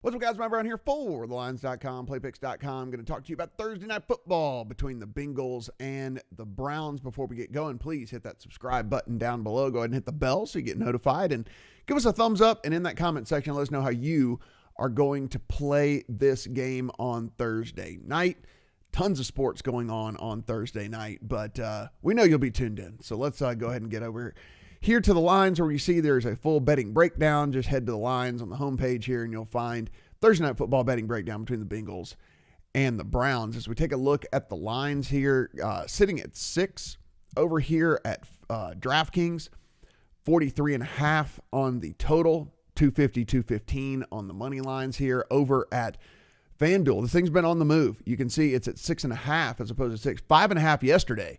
What's up, guys? Matt Brown here for thelines.com, playpicks.com. I'm going to talk to you about Thursday night football between the Bengals and the Browns. Before we get going, please hit that subscribe button down below. Go ahead and hit the bell so you get notified. And give us a thumbs up. And in that comment section, let us know how you are going to play this game on Thursday night. Tons of sports going on Thursday night. But we know you'll be tuned in. So let's go ahead and get over here to the lines where you see there's a full betting breakdown. Just head to the lines on the homepage here and you'll find Thursday night football betting breakdown between the Bengals and the Browns. As we take a look at the lines here, sitting at 6 over here at Draftkings, 43.5 on the total, 250, 215 on the money lines here over at Fanduel. The thing's been on the move. You can see it's at 6.5 as opposed to 6, 5.5 yesterday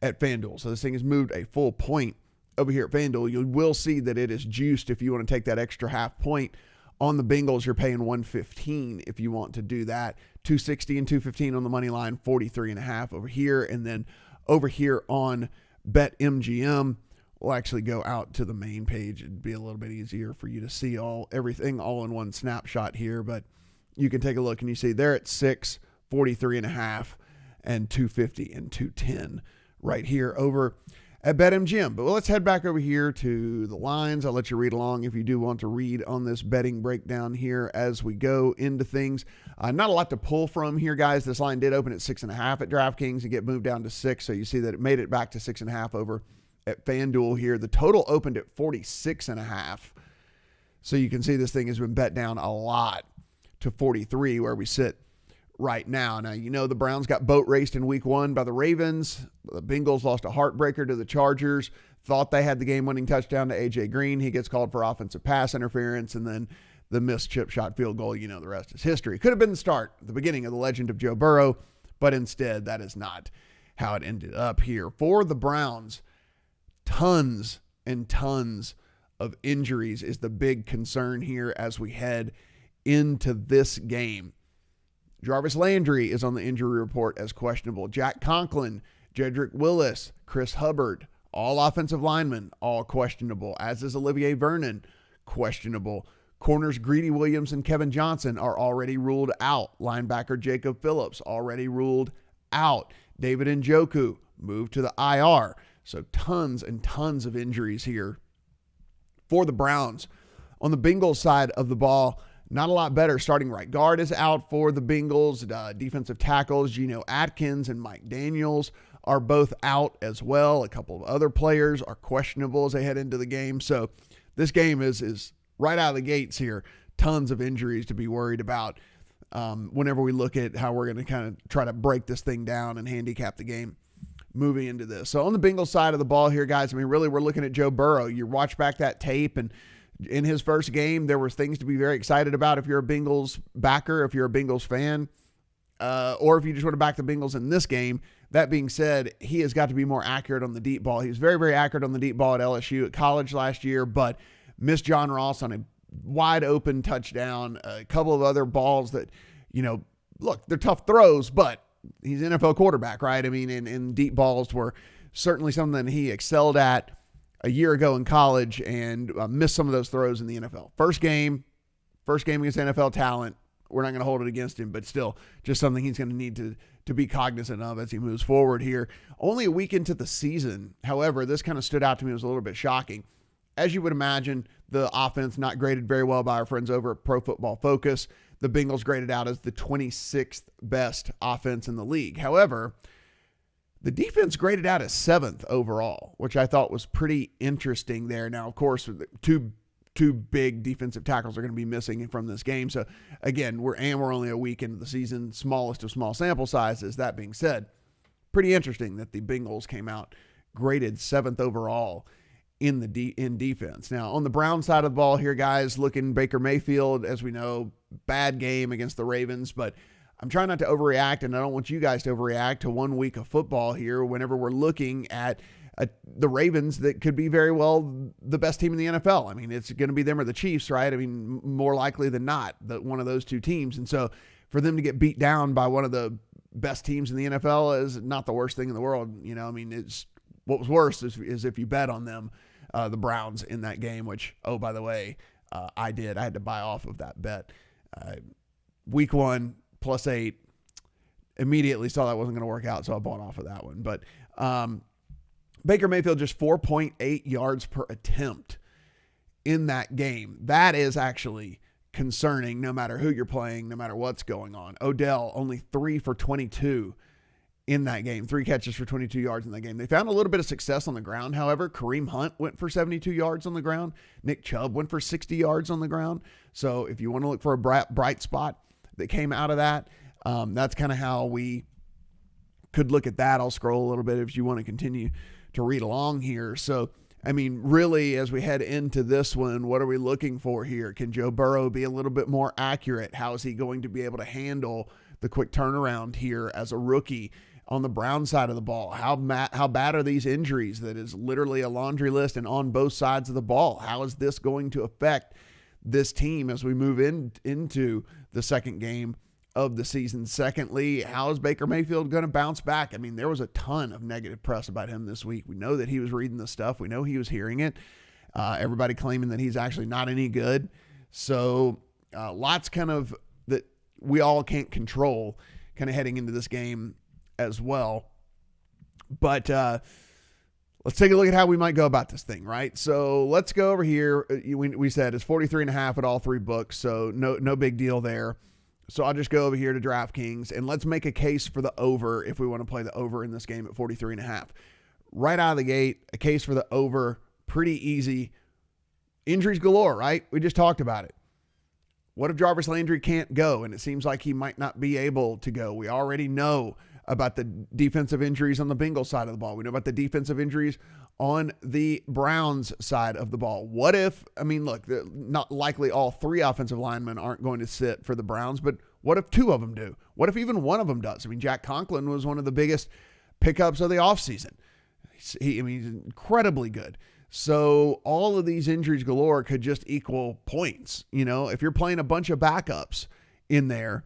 at Fanduel. So this thing has moved a full point. Over here at FanDuel, you will see that it is juiced. If you want to take that extra half point on the Bengals, you're paying $115 if you want to do that. $260 and $215 on the money line, 43.5 over here. And then over here on BetMGM, we'll actually go out to the main page. It'd be a little bit easier for you to see everything all in one snapshot here. But you can take a look and you see they're at 6, 43.5, and 250 and 210 right here over at BetMGM. But let's head back over here to the lines. I'll let you read along if you do want to read on this betting breakdown here as we go into things. Not a lot to pull from here, guys. This line did open at 6.5 at DraftKings and get moved down to 6. So you see that it made it back to 6.5 over at FanDuel here. The total opened at 46.5. So you can see this thing has been bet down a lot to 43 where we sit right now. Now, you know the Browns got boat raced in week 1 by the Ravens. The Bengals lost a heartbreaker to the Chargers. Thought they had the game-winning touchdown to A.J. Green. He gets called for offensive pass interference, and then the missed chip shot field goal. You know the rest is history. Could have been the start, the beginning of the legend of Joe Burrow, but instead that is not how it ended up here. For the Browns, tons and tons of injuries is the big concern here as we head into this game. Jarvis Landry is on the injury report as questionable. Jack Conklin, Jedrick Willis, Chris Hubbard, all offensive linemen, all questionable, as is Olivier Vernon, questionable. Corners Greedy Williams and Kevin Johnson are already ruled out. Linebacker Jacob Phillips already ruled out. David Njoku moved to the IR. So tons and tons of injuries here for the Browns. On the Bengals side of the ball, not a lot better. Starting right guard is out for the Bengals. Defensive tackles, Geno Atkins and Mike Daniels are both out as well. A couple of other players are questionable as they head into the game. So this game is right out of the gates here. Tons of injuries to be worried about whenever we look at how we're going to kind of try to break this thing down and handicap the game moving into this. So on the Bengals side of the ball here, guys, I mean, really we're looking at Joe Burrow. You watch back that tape, and in his first game, there was things to be very excited about if you're a Bengals backer, if you're a Bengals fan, or if you just want to back the Bengals in this game. That being said, he has got to be more accurate on the deep ball. He was very, very accurate on the deep ball at LSU at college last year, but missed John Ross on a wide open touchdown. A couple of other balls that, you know, look, they're tough throws, but he's an NFL quarterback, right? I mean, and deep balls were certainly something he excelled at a year ago in college and missed some of those throws in the NFL. First game against NFL talent. We're not going to hold it against him, but still just something he's going to need to be cognizant of as he moves forward here. Only a week into the season. However, this kind of stood out to me. It was a little bit shocking. As you would imagine, the offense not graded very well by our friends over at Pro Football Focus. The Bengals graded out as the 26th best offense in the league. However, the defense graded out as 7th overall, which I thought was pretty interesting there. Now, of course, two big defensive tackles are going to be missing from this game. So, again, we're only a week into the season, smallest of small sample sizes. That being said, pretty interesting that the Bengals came out graded 7th overall in defense. Now, on the Brown side of the ball here, guys, looking Baker Mayfield, as we know, bad game against the Ravens, but I'm trying not to overreact, and I don't want you guys to overreact to 1 week of football here whenever we're looking at the Ravens that could be very well the best team in the NFL. I mean, it's going to be them or the Chiefs, right? I mean, more likely than not, one of those two teams. And so for them to get beat down by one of the best teams in the NFL is not the worst thing in the world. You know, I mean, what was worse is if you bet on them, the Browns in that game, which, oh, by the way, I did. I had to buy off of that bet Week 1, +8. Immediately saw that wasn't going to work out, so I bought off of that one. But Baker Mayfield just 4.8 yards per attempt in that game. That is actually concerning no matter who you're playing, no matter what's going on. Odell only 3 for 22 in that game, 3 catches for 22 yards in that game. They found a little bit of success on the ground. However, Kareem Hunt went for 72 yards on the ground. Nick Chubb went for 60 yards on the ground. So if you want to look for a bright spot that came out of that, that's kind of how we could look at that. I'll scroll a little bit if you want to continue to read along here. So, I mean, really, as we head into this one, what are we looking for here? Can Joe Burrow be a little bit more accurate? How is he going to be able to handle the quick turnaround here as a rookie on the Brown side of the ball? How bad are these injuries that is literally a laundry list and on both sides of the ball? How is this going to affect this team as we move into the second game of the season? Secondly, how is Baker Mayfield going to bounce back? I mean, there was a ton of negative press about him this week. We know that he was reading the stuff. We know he was hearing it. Everybody claiming that he's actually not any good. So lots kind of that we all can't control kind of heading into this game as well. But let's take a look at how we might go about this thing, right? So let's go over here. We said it's 43.5 at all 3 books, so no big deal there. So I'll just go over here to DraftKings, and let's make a case for the over if we want to play the over in this game at 43.5. Right out of the gate, a case for the over, pretty easy. Injuries galore, right? We just talked about it. What if Jarvis Landry can't go, and it seems like he might not be able to go? We already know about the defensive injuries on the Bengals side of the ball. We know about the defensive injuries on the Browns side of the ball. What if, I mean, look, not likely all 3 offensive linemen aren't going to sit for the Browns, but what if 2 of them do? What if even one of them does? I mean, Jack Conklin was one of the biggest pickups of the offseason. He's incredibly good. So all of these injuries galore could just equal points. You know, if you're playing a bunch of backups in there,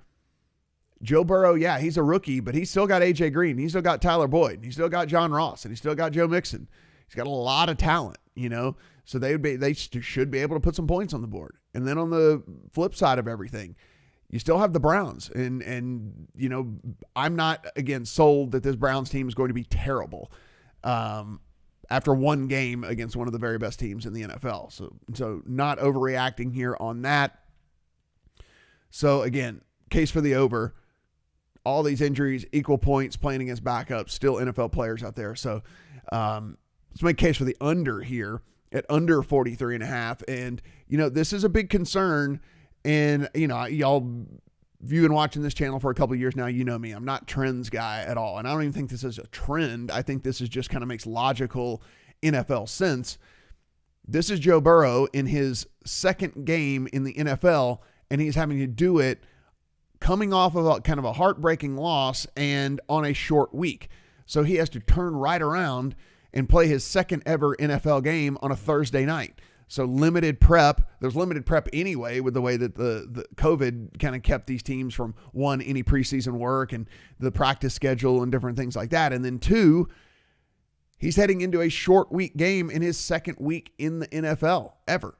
Joe Burrow, yeah, he's a rookie, but he's still got A.J. Green. He's still got Tyler Boyd. He's still got John Ross, and he's still got Joe Mixon. He's got a lot of talent, you know, so they should be able to put some points on the board. And then on the flip side of everything, you still have the Browns. And you know, I'm not, again, sold that this Browns team is going to be terrible after one game against one of the very best teams in the NFL. So not overreacting here on that. So, again, case for the over. All these injuries, equal points, playing against backups, still NFL players out there. So let's make a case for the under here at under 43.5. And, you know, this is a big concern. And, you know, y'all, if you've been watching this channel for a couple of years now, you know me. I'm not trends guy at all. And I don't even think this is a trend. I think this is just kind of makes logical NFL sense. This is Joe Burrow in his second game in the NFL, and he's having to do it coming off of a kind of a heartbreaking loss and on a short week. So he has to turn right around and play his second ever NFL game on a Thursday night. So limited prep. There's limited prep anyway with the way that the COVID kind of kept these teams from, 1, any preseason work and the practice schedule and different things like that. And then 2, he's heading into a short week game in his second week in the NFL ever.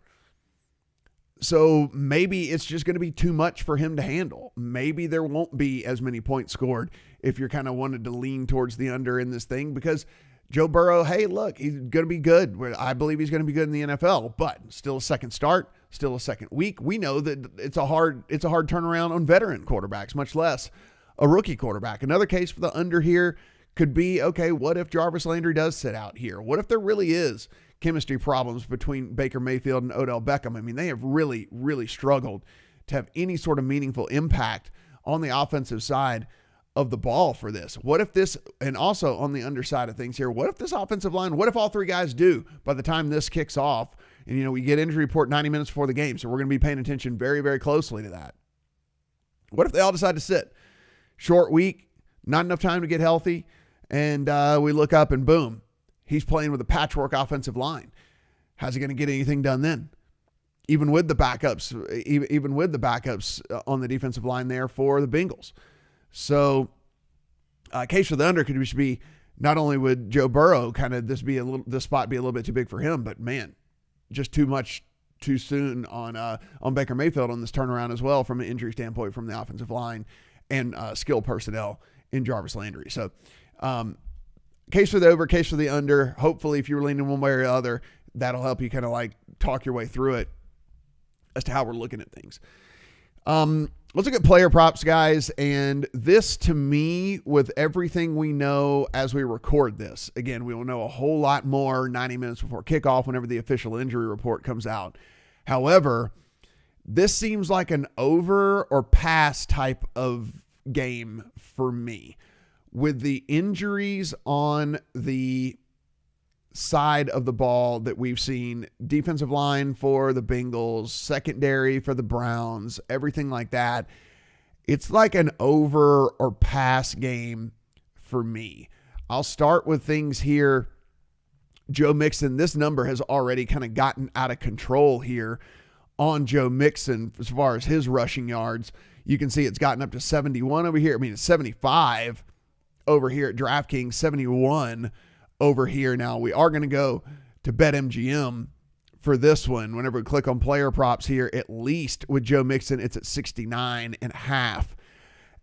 So maybe it's just going to be too much for him to handle. Maybe there won't be as many points scored if you're kind of wanted to lean towards the under in this thing, because Joe Burrow, hey, look, he's going to be good. I believe he's going to be good in the NFL, but still a second start, still a second week. We know that it's a hard turnaround on veteran quarterbacks, much less a rookie quarterback. Another case for the under here could be, okay, what if Jarvis Landry does sit out here? What if there really is chemistry problems between Baker Mayfield and Odell Beckham? I mean, they have really, really struggled to have any sort of meaningful impact on the offensive side of the ball for this. What if this, and also on the underside of things here, what if this offensive line, what if all 3 guys do by the time this kicks off? And, you know, we get injury report 90 minutes before the game, so we're going to be paying attention very, very closely to that. What if they all decide to sit? Short week, not enough time to get healthy, and we look up and boom, he's playing with a patchwork offensive line. How's he going to get anything done then? Even with the backups, on the defensive line there for the Bengals. So, case for the under could just be, not only would Joe Burrow kind of this spot be a little bit too big for him, but man, just too much too soon on Baker Mayfield on this turnaround as well from an injury standpoint from the offensive line and skill personnel in Jarvis Landry. So case for the over, case for the under. Hopefully if you're leaning one way or the other, that'll help you kind of like talk your way through it as to how we're looking at things. Let's look at player props, guys. And this, to me, with everything we know as we record this, again, we will know a whole lot more 90 minutes before kickoff whenever the official injury report comes out. However, this seems like an over or pass type of game for me. With the injuries on the side of the ball that we've seen, defensive line for the Bengals, secondary for the Browns, everything like that, it's like an over or pass game for me. I'll start with things here. Joe Mixon, this number has already kind of gotten out of control here on Joe Mixon as far as his rushing yards. You can see it's gotten up to 71 over here. I mean, it's 75 over here at DraftKings, 71 over here. Now we are going to go to BetMGM for this one. Whenever we click on player props here, at least with Joe Mixon, it's at 69.5.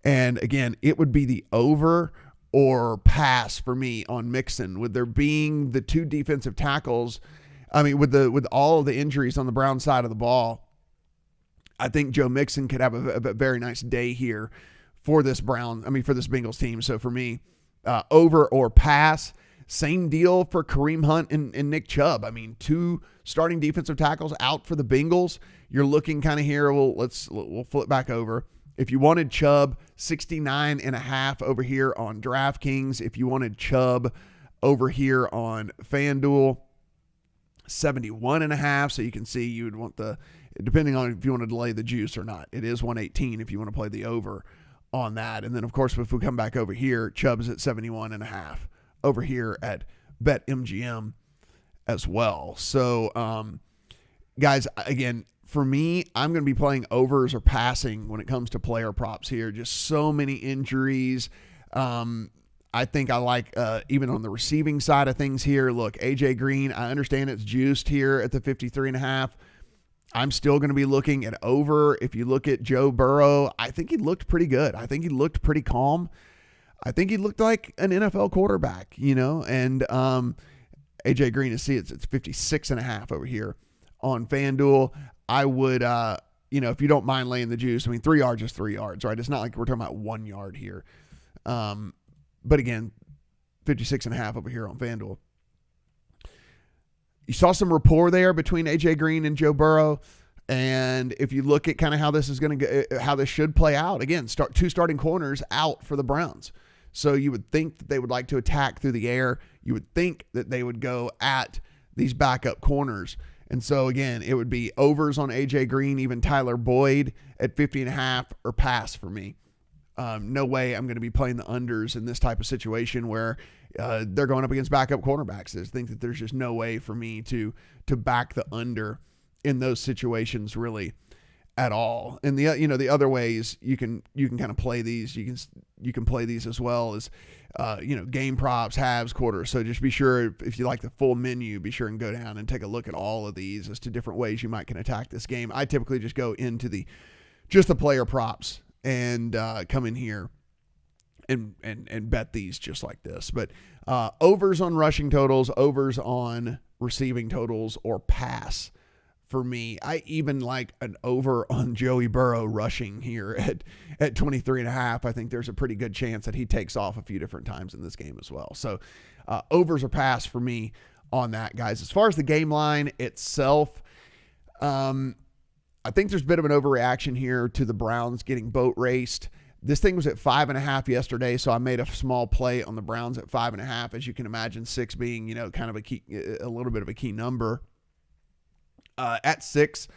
And again, it would be the over or pass for me on Mixon, with there being the two defensive tackles. I mean, with all of the injuries on the Brown side of the ball, I think Joe Mixon could have a very nice day here for this Bengals team. So for me, over or pass. Same deal for Kareem Hunt and Nick Chubb. I mean, two starting defensive tackles out for the Bengals. You're looking kind of here. We'll flip back over. If you wanted Chubb, 69.5 over here on DraftKings. If you wanted Chubb over here on Fanduel, 71.5. So you can see you would want depending on if you want to delay the juice or not. It is 118 if you want to play the over on that. And then of course, if we come back over here, Chubb's at 71.5. over here at BetMGM as well. So, guys, again, for me, I'm going to be playing overs or passing when it comes to player props here. Just so many injuries. I think I like, even on the receiving side of things here, look, AJ Green, I understand it's juiced here at the 53.5. I'm still going to be looking at over. If you look at Joe Burrow, I think he looked pretty good. I think he looked pretty calm. I think he looked like an NFL quarterback, and AJ Green, it's 56.5 over here on FanDuel. I would, if you don't mind laying the juice, 3 yards is 3 yards, right? It's not like we're talking about 1 yard here. But again, 56.5 over here on FanDuel. You saw some rapport there between AJ Green and Joe Burrow. And if you look at kind of how this is going to go, how this should play out, again, two starting corners out for the Browns. So you would think that they would like to attack through the air. You would think that they would go at these backup corners. And so again, it would be overs on AJ Green, even Tyler Boyd at 50.5, or pass for me. No way I'm going to be playing the unders in this type of situation where they're going up against backup cornerbacks. I think that there's just no way for me to back the under in those situations really at all. And the other ways you can kind of play these, you can play these as well as game props, halves, quarters. So just be sure, if you like the full menu, be sure and go down and take a look at all of these as to different ways you might can attack this game. I typically just go into the player props and come in here and bet these just like this. But overs on rushing totals, overs on receiving totals, or pass for me. I even like an over on Joey Burrow rushing here at 23.5. I think there's a pretty good chance that he takes off a few different times in this game as well. So overs or pass for me on that, guys. As far as the game line itself, I think there's a bit of an overreaction here to the Browns getting boat raced. This thing was at 5.5 yesterday, so I made a small play on the Browns at 5.5. As you can imagine, 6 being, kind of a little bit of a key number. At 6,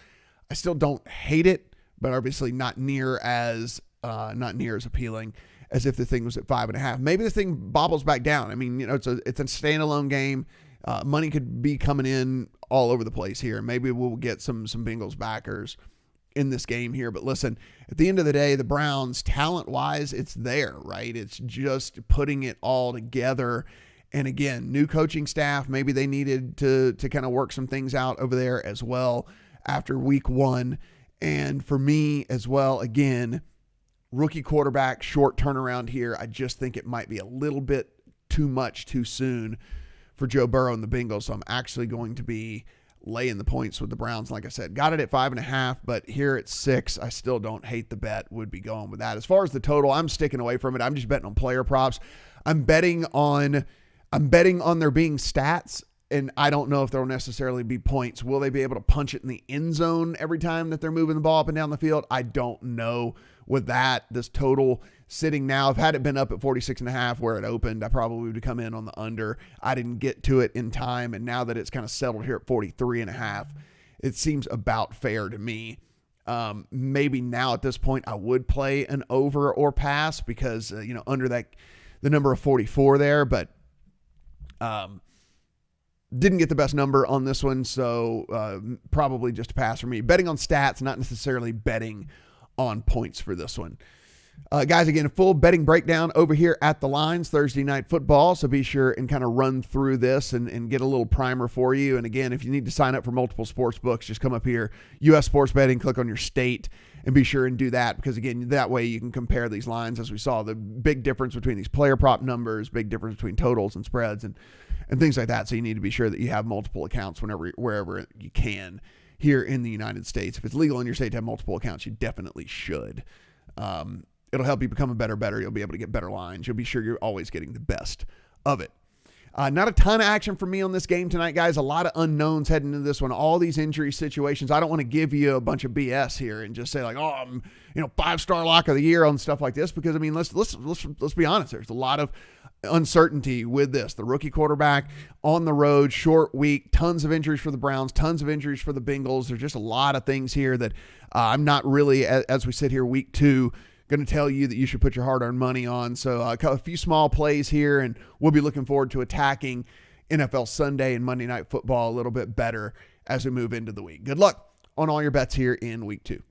I still don't hate it, but obviously not near as appealing as if the thing was at 5.5. Maybe the thing bobbles back down. I mean, it's a standalone game. Money could be coming in all over the place here. Maybe we'll get some Bengals backers in this game here. But listen, at the end of the day, the Browns, talent-wise, it's there, right? It's just putting it all together. And again, new coaching staff, maybe they needed to kind of work some things out over there as well after week 1. And for me as well, again, rookie quarterback, short turnaround here. I just think it might be a little bit too much too soon for Joe Burrow and the Bengals. So I'm actually going to be laying the points with the Browns. Like I said, got it at 5.5, but here at 6, I still don't hate the bet. Would be going with that. As far as the total, I'm sticking away from it. I'm just betting on player props. I'm betting on there being stats, and I don't know if there will necessarily be points. Will they be able to punch it in the end zone every time that they're moving the ball up and down the field? I don't know with that. This total sitting now, if had it been up at 46.5 where it opened, I probably would come in on the under. I didn't get to it in time, and now that it's kind of settled here at 43.5, it seems about fair to me. Maybe now at this point I would play an over or pass because, under that, the number of 44 there, but didn't get the best number on this one, so probably just a pass for me. Betting on stats, not necessarily betting on points for this one. Guys, again, a full betting breakdown over here at the Lines, Thursday Night Football, so be sure and kind of run through this and get a little primer for you. And again, if you need to sign up for multiple sports books, just come up here, U.S. Sports Betting, click on your state, and be sure and do that because, again, that way you can compare these lines. As we saw, the big difference between these player prop numbers, big difference between totals and spreads and things like that. So you need to be sure that you have multiple accounts wherever you can here in the United States. If it's legal in your state to have multiple accounts, you definitely should. It'll help you become a better. You'll be able to get better lines. You'll be sure you're always getting the best of it. Not a ton of action for me on this game tonight, guys. A lot of unknowns heading into this one. All these injury situations. I don't want to give you a bunch of BS here and just say like, oh, I'm 5-star lock of the year on stuff like this because let's be honest. There's a lot of uncertainty with this. The rookie quarterback on the road, short week, tons of injuries for the Browns, tons of injuries for the Bengals. There's just a lot of things here that I'm not really, as we sit here week 2, going to tell you that you should put your hard-earned money on. So a few small plays here, and we'll be looking forward to attacking NFL Sunday and Monday Night Football a little bit better as we move into the week. Good luck on all your bets here in week 2.